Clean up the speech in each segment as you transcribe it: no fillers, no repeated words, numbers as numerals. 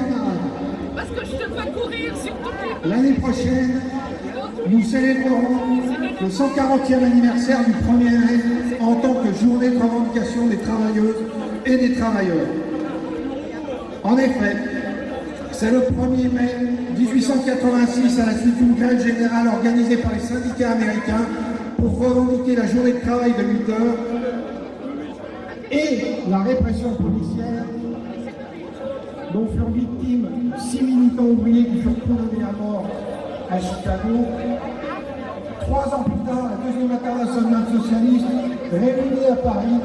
camarades. Parce que je te vois courir sur toutes les... L'année prochaine, nous célébrerons le 140e anniversaire du 1er mai en tant que journée de revendication des travailleuses et des travailleurs. En effet, c'est le 1er mai 1886 à la suite d'une grève générale organisée par les syndicats américains pour revendiquer la journée de travail de 8 heures et la répression policière dont furent victimes 6 militants ouvriers qui furent condamnés à mort à Chicago. 3 ans plus tard, la deuxième internationale socialiste, réunie à Paris,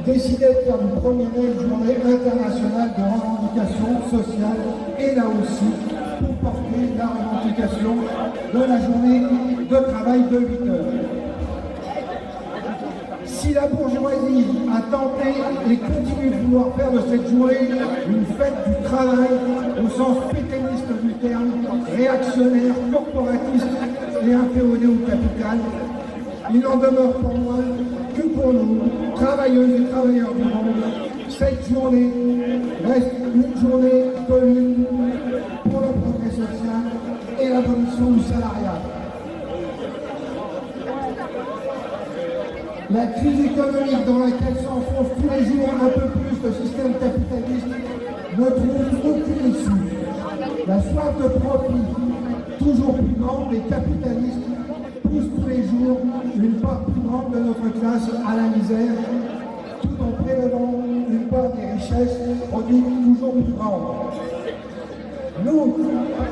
décidait de faire du 1er mai une journée internationale de revendication sociale et là aussi pour porter la revendication de la journée de travail de 8 heures. Si la bourgeoisie a tenté et continue de vouloir faire de cette journée une fête du travail au sens pétainiste du terme, réactionnaire, corporatiste et inféodé au capital, il n'en demeure pour moi que pour nous, travailleuses et travailleurs du monde, cette journée reste une journée commune pour le progrès social et l'abolition du salariat. La crise économique dans laquelle s'enfonce tous les jours un peu plus le système capitaliste ne trouve aucune issue. La soif de profit, toujours plus grande, des capitalistes pousse tous les jours une part plus grande de notre classe à la misère, tout en prélevant une part des richesses produites toujours plus grande. Nous,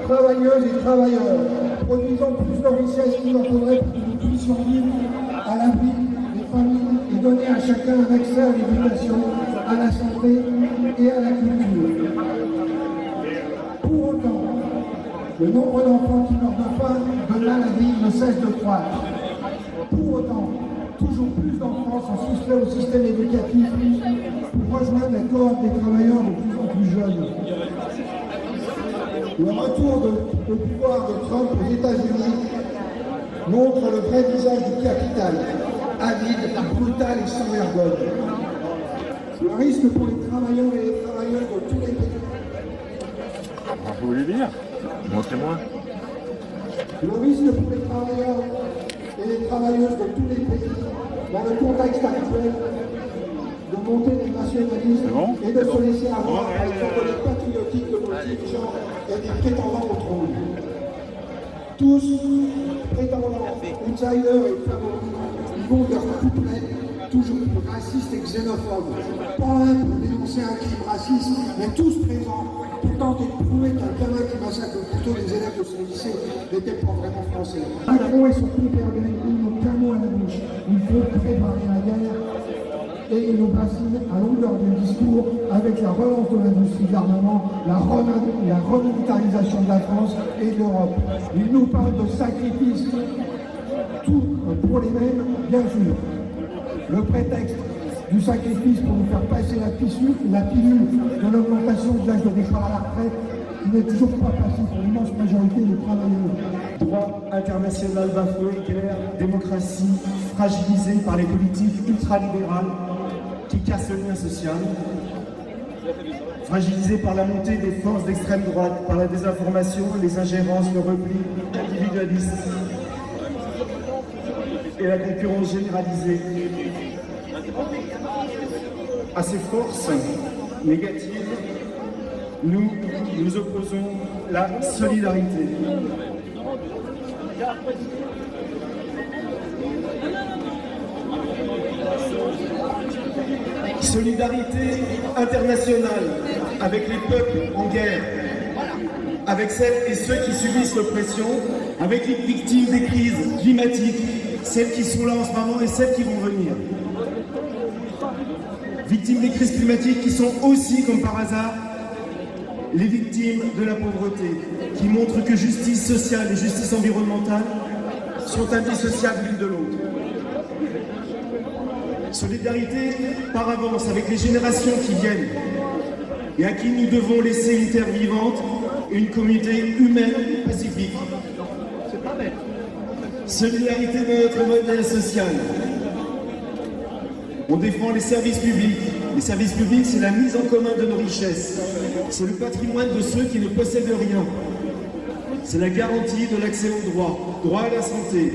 travailleuses et travailleurs, produisons plus de richesses qu'il en faudrait pour que nous puissions vivre à l'abri et donner à chacun un accès à l'éducation, à la santé et à la culture. Pour autant, le nombre d'enfants qui meurent de faim, de maladie ne cesse de croître. Pour autant, toujours plus d'enfants sont soustraits au système éducatif pour rejoindre la cohorte des travailleurs de plus en plus jeunes. Le retour au pouvoir de Trump aux États-Unis montre le vrai visage du capital, avide, brutal et sans vergogne. Le risque pour les travailleurs et les travailleuses de tous les pays. Vous voulez dire? Montrez-moi. Le risque pour les travailleurs et les travailleuses de tous les pays, dans le contexte actuel, de monter des nationalismes et de se laisser avoir par les symboliques patriotiques de nos dirigeants et des prétendants au trône. Tous prétendants, outsiders et favoris, ils vont de leur couplet toujours plus racistes et xénophobes. Pas un pour dénoncer un crime raciste, mais tous présents pour tenter de prouver qu'un gamin qui massacre le couteau des élèves de son lycée n'était pas vraiment français. Macron et son hypergrénie n'ont qu'un mot à la bouche. Il faut préparer la guerre et ils nous bassine à longueur de discours avec la relance de l'industrie de l'armement, la remilitarisation de la France et de l'Europe. Ils nous parlent de sacrifices, tout pour les mêmes, bien sûr. Le prétexte du sacrifice pour nous faire passer la pilule de l'augmentation de l'âge de départ à la retraite, qui n'est toujours pas passé pour l'immense majorité des travailleurs. Droit international bafoué, guerre, démocratie fragilisée par les politiques ultralibérales qui cassent le lien social, fragilisée par la montée des forces d'extrême droite, par la désinformation, les ingérences, le repli individualiste et la concurrence généralisée. À ces forces négatives, nous opposons la solidarité. Solidarité internationale avec les peuples en guerre, avec celles et ceux qui subissent l'oppression, avec les victimes des crises climatiques, celles qui sont là en ce moment et celles qui vont venir. Victimes des crises climatiques qui sont aussi, comme par hasard, les victimes de la pauvreté, qui montrent que justice sociale et justice environnementale sont indissociables l'une de l'autre. Solidarité par avance avec les générations qui viennent et à qui nous devons laisser une terre vivante et une communauté humaine et pacifique. Solidarité de notre modèle social. On défend les services publics. Les services publics, c'est la mise en commun de nos richesses. c'est le patrimoine de ceux qui ne possèdent rien. C'est la garantie de l'accès au droit, droit à la santé,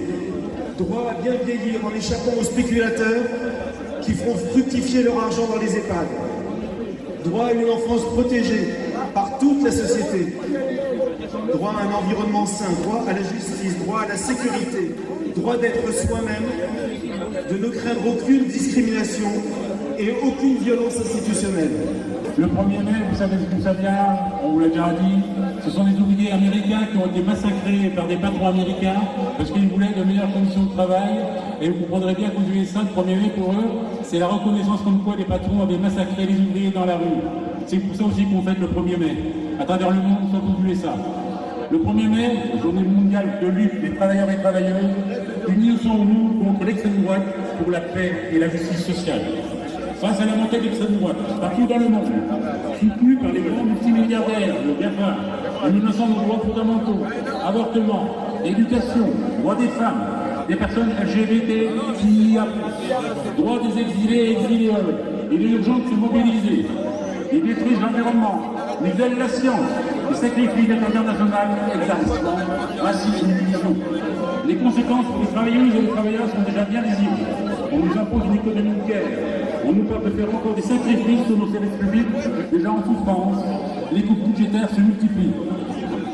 droit à bien vieillir en échappant aux spéculateurs qui feront fructifier leur argent dans les EHPAD, droit à une enfance protégée par toute la société, droit à un environnement sain, droit à la justice, droit à la sécurité, droit d'être soi-même, de ne craindre aucune discrimination et aucune violence institutionnelle. Le 1er mai, vous savez d'où ça vient, on vous l'a déjà dit, ce sont des ouvriers américains qui ont été massacrés par des patrons américains parce qu'ils voulaient de meilleures conditions de travail. Et vous comprendrez bien qu'aux USA, le 1er mai pour eux, c'est la reconnaissance comme quoi les patrons avaient massacré les ouvriers dans la rue. C'est pour ça aussi qu'on fête le 1er mai, à travers le monde, sauf aux USA. Le 1er mai, journée mondiale de lutte des travailleurs et travailleuses, unissons-nous contre l'extrême droite pour la paix et la justice sociale. Face à la montée de l'extrême droite, partout dans le monde, soutenue par les grands multimilliardaires, le GAFA, en menaçant nos droits fondamentaux, avortement, éducation, droits des femmes, des personnes LGBTQIA+, droits des exilés et exilés, il est urgent de se mobiliser. Ils détruisent l'environnement, nivellent la science, et sacrifient l'aide internationale, exactement, racisme et division. Les conséquences pour les travailleuses et les travailleurs sont déjà bien visibles. On nous impose une économie de guerre. On nous parle de faire encore des sacrifices sur nos services publics déjà en souffrance. Les coupes budgétaires se multiplient.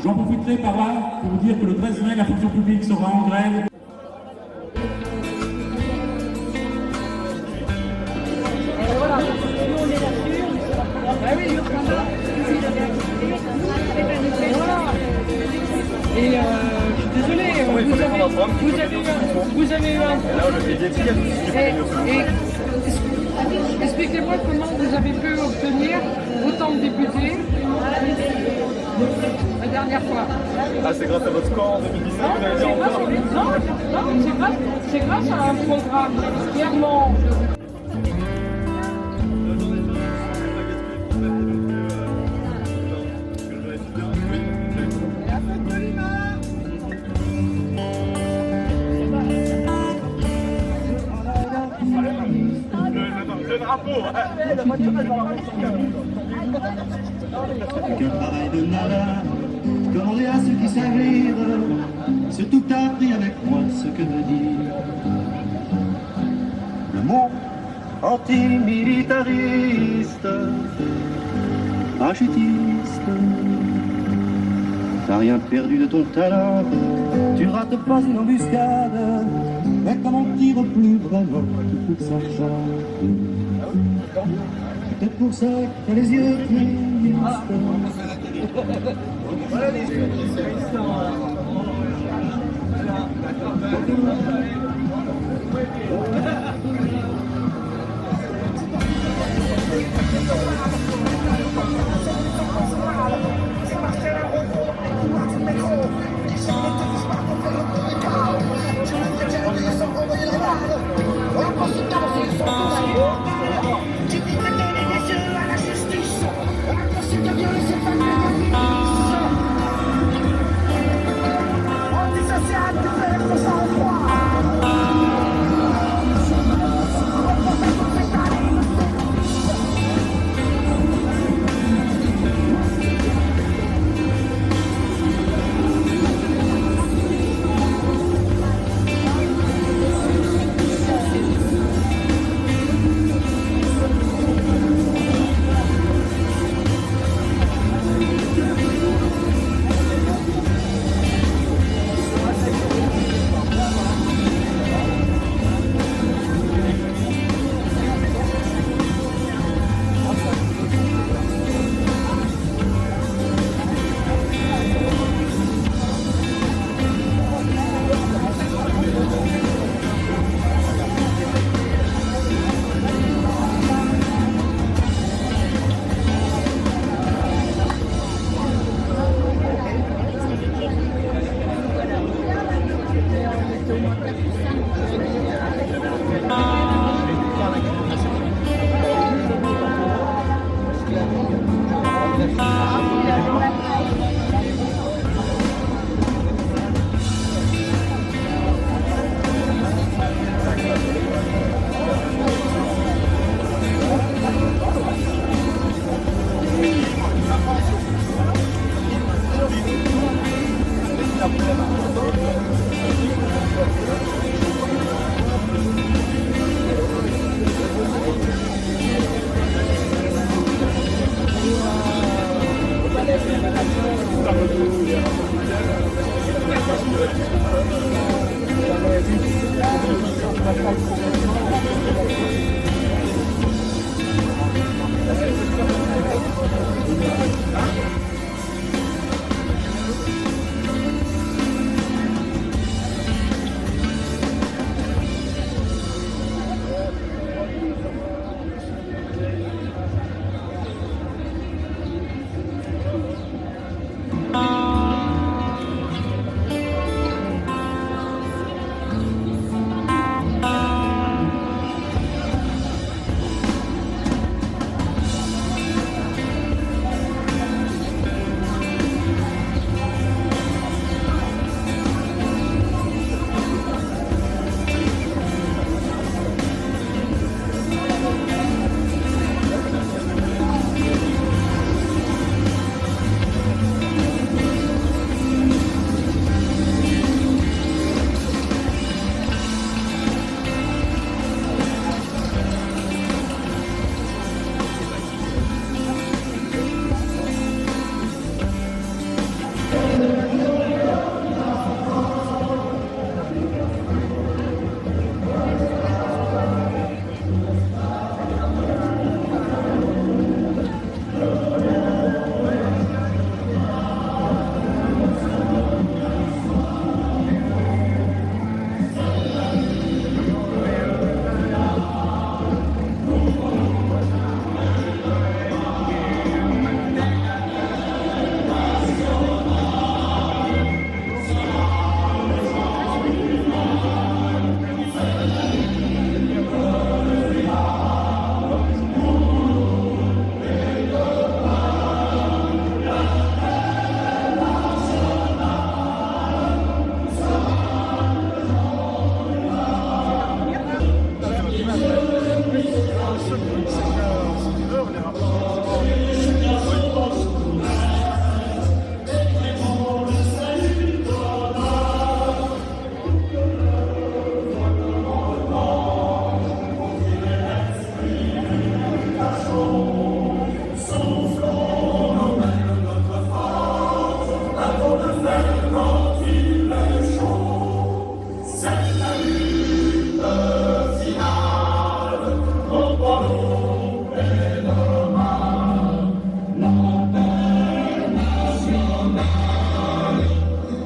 J'en profiterai par là pour vous dire que le 13 mai, la fonction publique sera en grève. Voilà, nous on est là-dessus. Ah oui, voilà. Et je suis désolé, vous avez eu un... Expliquez-moi comment vous avez pu obtenir autant de députés la dernière fois. Ah, c'est grâce à votre score en 2017 que vous avez dit encore? Non, c'est grâce à un programme clairement. Le drapeau, Qu'un travail de nada, demander à ceux qui savent lire, surtout que t'as appris avec moi ce que veut dire le mot antimilitariste, parachutiste. T'as rien perdu de ton talent, tu rates pas une embuscade, mais comme on tire plus vraiment, tout coûte sa chance. Peut-être pour ça que t'as les yeux tristes.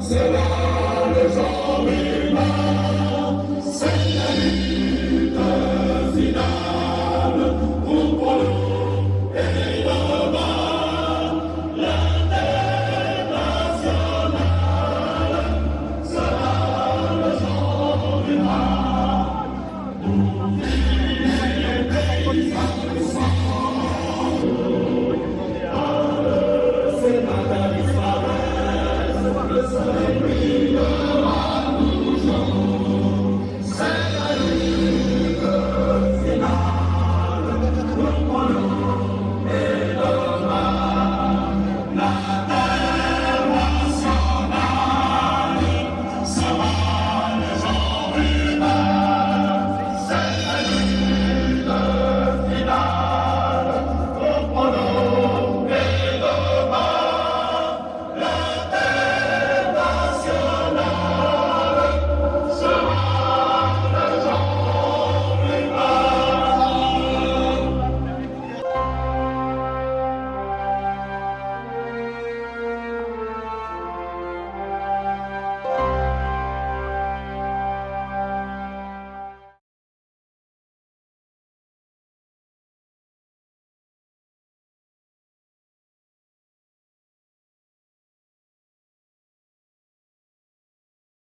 C'est là le genre